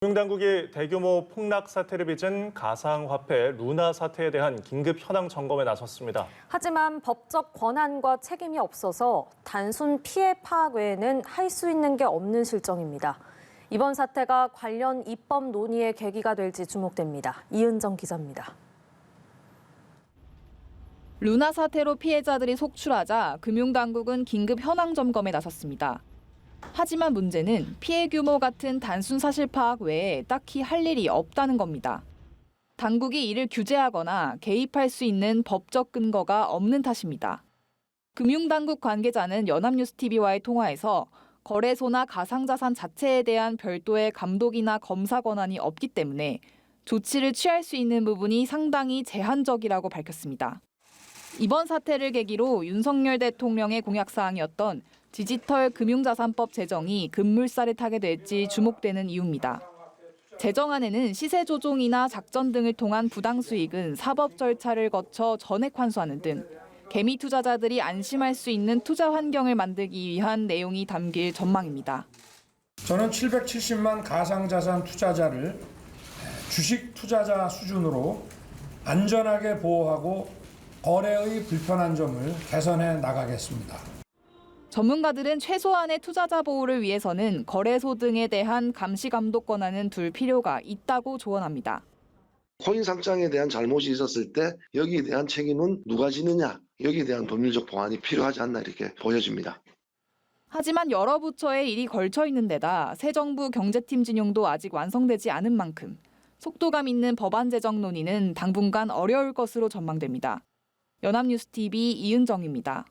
금융당국이 대규모 폭락 사태를 빚은 가상화폐 루나 사태에 대한 긴급 현황 점검에 나섰습니다. 하지만 법적 권한과 책임이 없어서 단순 피해 파악 외에는 할 수 있는 게 없는 실정입니다. 이번 사태가 관련 입법 논의의 계기가 될지 주목됩니다. 이은정 기자입니다. 루나 사태로 피해자들이 속출하자 금융당국은 긴급 현황 점검에 나섰습니다. 하지만 문제는 피해 규모 같은 단순 사실 파악 외에 딱히 할 일이 없다는 겁니다. 당국이 이를 규제하거나 개입할 수 있는 법적 근거가 없는 탓입니다. 금융당국 관계자는 연합뉴스TV와의 통화에서 거래소나 가상자산 자체에 대한 별도의 감독이나 검사 권한이 없기 때문에 조치를 취할 수 있는 부분이 상당히 제한적이라고 밝혔습니다. 이번 사태를 계기로 윤석열 대통령의 공약사항이었던 디지털 금융자산법 제정이 급물살을 타게 될지 주목되는 이유입니다. 제정안에는 시세 조종이나 작전 등을 통한 부당 수익은 사법 절차를 거쳐 전액 환수하는 등 개미 투자자들이 안심할 수 있는 투자 환경을 만들기 위한 내용이 담길 전망입니다. 저는 770만 가상자산 투자자를 주식 투자자 수준으로 안전하게 보호하고 거래의 불편한 점을 개선해 나가겠습니다. 전문가들은 최소한의 투자자 보호를 위해서는 거래소 등에 대한 감시 감독 권한은 둘 필요가 있다고 조언합니다. 코인 상장에 대한 잘못이 있었을 때 여기에 대한 책임은 누가 지느냐, 여기에 대한 법률적 보완이 필요하지 않나 이렇게 보여집니다. 하지만 여러 부처의 일이 걸쳐 있는 데다 새 정부 경제팀 진용도 아직 완성되지 않은 만큼 속도감 있는 법안 제정 논의는 당분간 어려울 것으로 전망됩니다. 연합뉴스TV 이은정입니다.